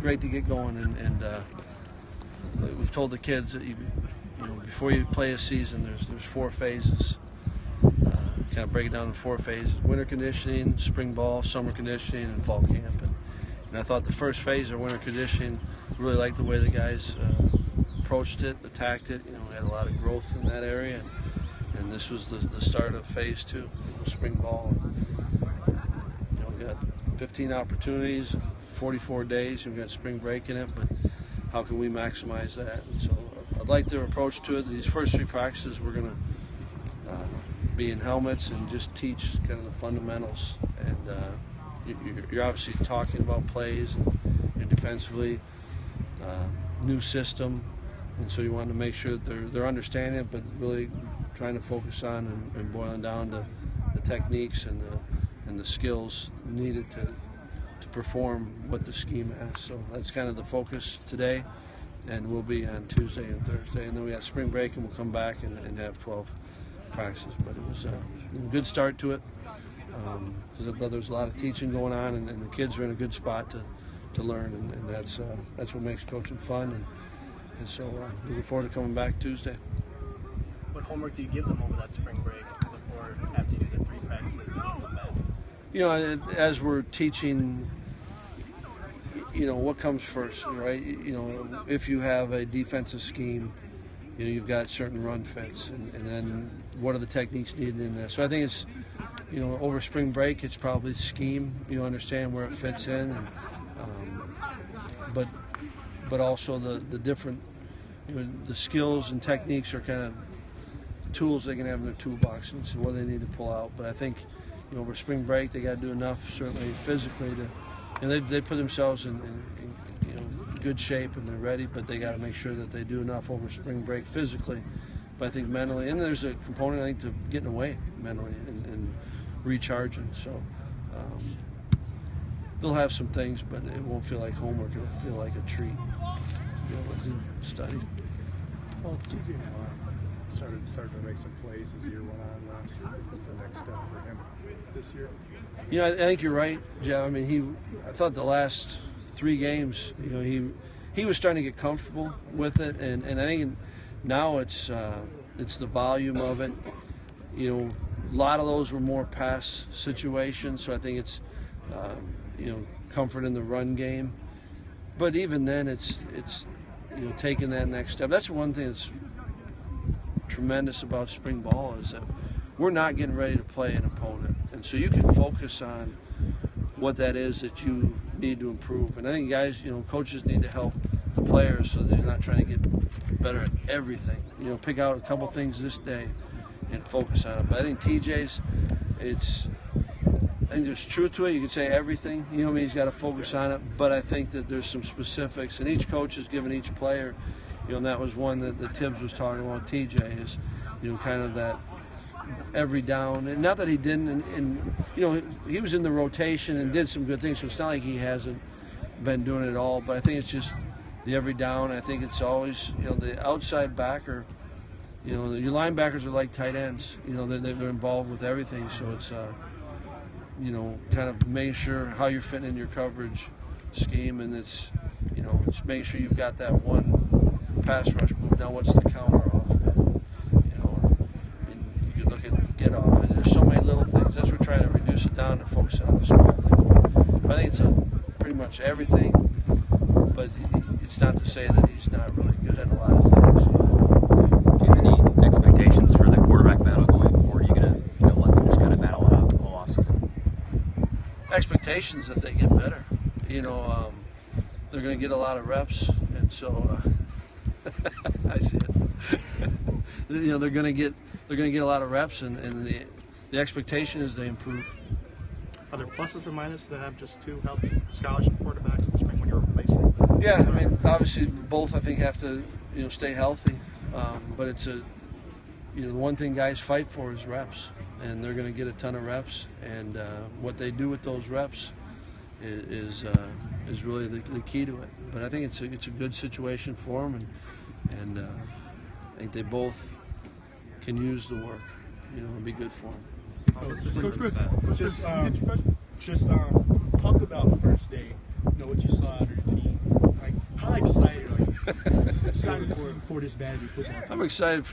great to get going, and we've told the kids that before you play a season, there's 4 phases. Kind of break it down in 4 phases: winter conditioning, spring ball, summer conditioning, and fall camp. And I thought the first phase of winter conditioning, really liked the way the guys approached it, attacked it. We had a lot of growth in that area, and this was the start of phase 2, spring ball. We got 15 opportunities, 44 days, and we got spring break in it, but how can we maximize that? And so I'd like their approach to it. These first 3 practices, we're going to be in helmets and just teach kind of the fundamentals. And you're obviously talking about plays and defensively, new system, and so you want to make sure that they're understanding it, but really trying to focus on and boiling down to the techniques and the skills needed to perform what the scheme has. So that's kind of the focus today, and we'll be on Tuesday and Thursday, and then we got spring break, and we'll come back and have 12 practices. But it was a good start to it, because I thought there was a lot of teaching going on, and the kids are in a good spot to learn, and that's what makes coaching fun, and so looking forward to coming back Tuesday. What homework do you give them over that spring break after you do the 3 practices and come back? As we're teaching, what comes first, right? If you have a defensive scheme, you've got certain run fits, and then what are the techniques needed in there. So I think it's, over spring break, it's probably scheme, understand where it fits in, but also the different, the skills and techniques are kind of tools they can have in their toolbox, and so what they need to pull out. But I think, over spring break, they got to do enough, certainly physically, they put themselves in good shape and they're ready, but they got to make sure that they do enough over spring break physically. But I think mentally, and there's a component, I think, to getting away mentally and recharging. So they'll have some things, but it won't feel like homework. It'll feel like a treat to be able to study. Well, TJ started to make some plays as the year went on last year. What's the next step for him this year? I think you're right, Jeff. I mean, I thought the last 3 games, he was starting to get comfortable with it, and I think now it's the volume of it. A lot of those were more pass situations, so I think it's comfort in the run game. But even then, it's taking that next step. That's one thing that's tremendous about spring ball, is that we're not getting ready to play an opponent, and so you can focus on what that is that you need to improve. And I think guys, coaches need to help the players so they're not trying to get better at everything. Pick out a couple things this day and focus on it. But I think TJ's, I think there's truth to it. You could say everything. He's got to focus on it. But I think that there's some specifics, and each coach has given each player, and that was one that Tibbs was talking about. TJ is, kind of that every down, and not that he didn't, and he was in the rotation and did some good things, so it's not like he hasn't been doing it all, but I think it's just the every down. I think it's always, the outside backer, your linebackers are like tight ends, they're involved with everything, so it's kind of making sure how you're fitting in your coverage scheme, and it's making sure you've got that one pass rush move. Now what's the counter off? Look at get off, and there's so many little things. That's what we're trying to reduce it down to focus on the small things. But I think it's pretty much everything, but it's not to say that he's not really good at a lot of things. Do you have any expectations for the quarterback battle going forward? Are you going to let them just kind of battle it out the whole offseason? Expectations that they get better. They're going to get a lot of reps, and so I see it. They're going to get a lot of reps, and the expectation is they improve. Are there pluses or minuses to have just 2 healthy scholarship quarterbacks in the spring when you're replacing? Yeah, I mean, obviously both I think have to stay healthy, but it's the one thing guys fight for is reps, and they're going to get a ton of reps, and what they do with those reps is really the key to it. But I think it's a good situation for them, and I think they both can use the work. It'll be good for them. Just talk about first day. What you saw out of your team. excited for this Vandy football team? I'm excited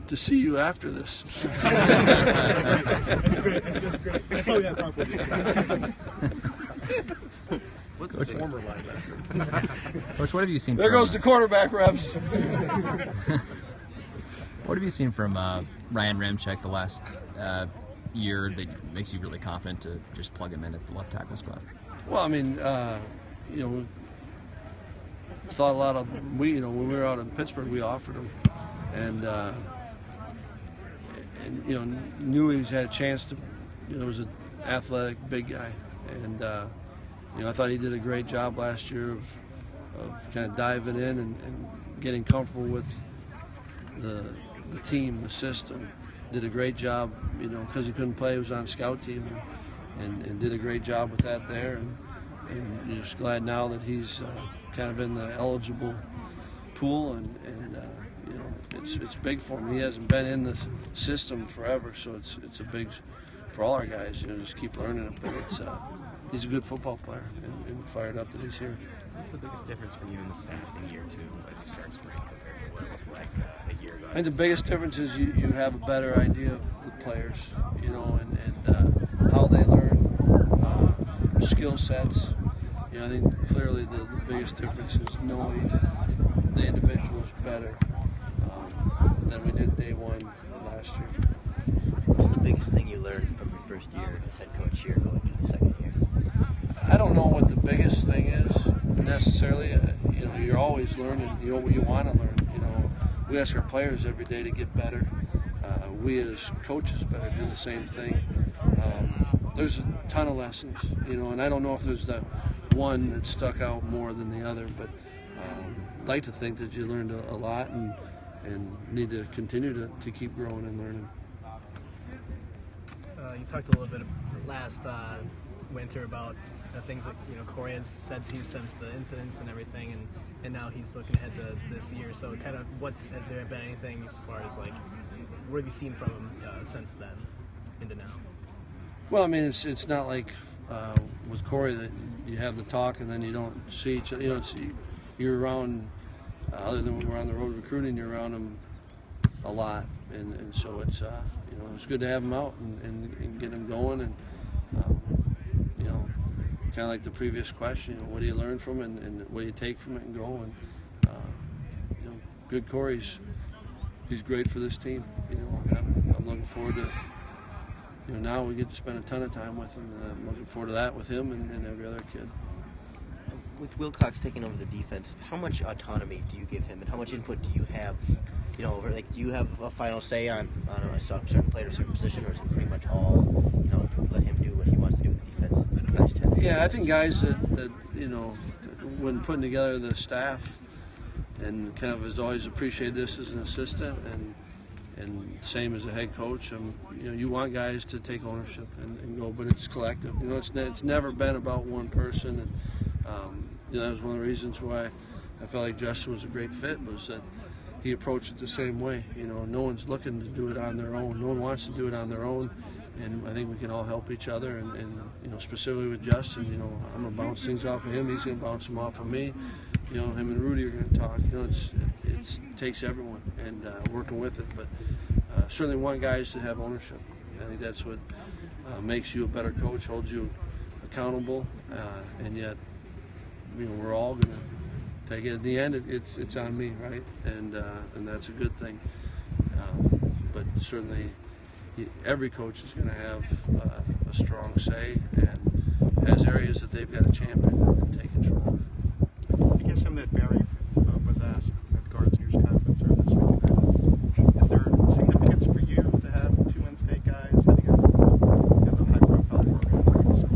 to see you after this. That's great. That's just great. That's all we have time for. What's Coach, former linebacker. Coach, what have you seen? There goes the quarterback reps. What have you seen from Ryan Ramczyk the last year that makes you really confident to just plug him in at the left tackle spot? Well, I mean, we thought a lot of when we were out in Pittsburgh, we offered him, and knew he's had a chance to. Was an athletic big guy, and I thought he did a great job last year of kind of diving in and getting comfortable with the team, the system. Did a great job, because he couldn't play. He was on scout team, and did a great job with that there. And you're just glad now that he's kind of in the eligible pool, and it's big for him. He hasn't been in the system forever, so it's a big for all our guys. Just keep learning him. But he's a good football player, and fired up that he's here. What's the biggest difference for you and the staff in year two as you start spring compared to what it was like a year ago? I think the biggest difference is you have a better idea of the players, and how they learn, skill sets. I think clearly the biggest difference is knowing the individuals better than we did day one last year. What's the biggest thing you learned from your first year as head coach here going into the second year? I don't know what the biggest thing is necessarily. You're always learning. What you want to learn. We ask our players every day to get better. We as coaches better do the same thing. There's a ton of lessons, and I don't know if there's the one that stuck out more than the other, but I'd like to think that you learned a lot and need to continue to keep growing and learning. You talked a little bit last winter about things that Corey has said to you since the incidents and everything, and now he's looking ahead to this year. So kind of has there been anything as far as what have you seen from him since then into now? Well, I mean, it's not like with Corey that you have the talk and then you don't see each other. You're around, other than when we're on the road recruiting, you're around him a lot, and so it's it's good to have him out and get him going, and kind of like the previous question, what do you learn from it and what do you take from it and go, and good Corey's he's great for this team. I'm looking forward to. Now we get to spend a ton of time with him, and I'm looking forward to that with him and every other kid. With Wilcox taking over the defense, how much autonomy do you give him, and how much input do you have? Do you have a final say on a certain player or a certain position, or is it pretty much all, let him do what he wants to do with the defense? Yeah, I think guys that when putting together the staff, and kind of has always appreciated this as an assistant, and same as a head coach, you want guys to take ownership and go, but it's collective. It's never been about one person, and that was one of the reasons why I felt like Justin was a great fit, was that he approached it the same way. No one's looking to do it on their own. No one wants to do it on their own, and I think we can all help each other. And specifically with Justin, I'm gonna bounce things off of him. He's gonna bounce them off of me. Him and Rudy are gonna talk. It takes everyone and working with it, but certainly want guys to have ownership. I think that's what makes you a better coach, holds you accountable, and yet we're all gonna take it. At the end, it's on me, right? And that's a good thing. But certainly, every coach is going to have a strong say and has areas that they've got to champion and take control of. I guess something that Barry was asked at the Guards News Conference or this week is there significance for you to have two in-state guys heading up the high-profile programs in the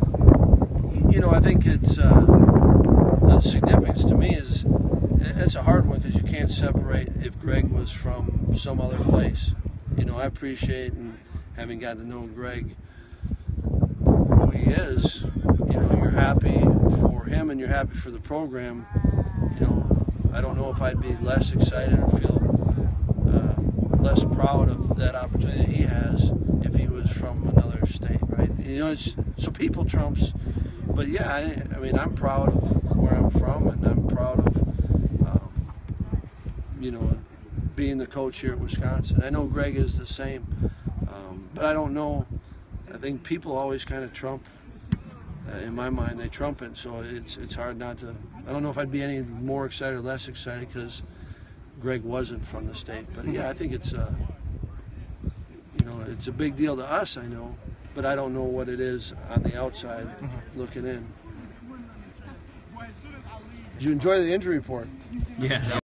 school? I think it's the significance to me is it's a hard one because you can't separate if Greg was from some other place. I appreciate and having gotten to know Greg, who he is. You're happy for him and you're happy for the program. I don't know if I'd be less excited or feel less proud of that opportunity that he has if he was from another state, right? So people trumps. But yeah, I'm proud of where I'm from, and I'm proud of you know, being the coach here at Wisconsin. I know Greg is the same, but I don't know. I think people always kind of trump. In my mind, they trump it, so it's hard not to. I don't know if I'd be any more excited or less excited because Greg wasn't from the state. But yeah, I think it's you know, it's a big deal to us, I know, but I don't know what it is on the outside looking in. Did you enjoy the injury report? Yeah.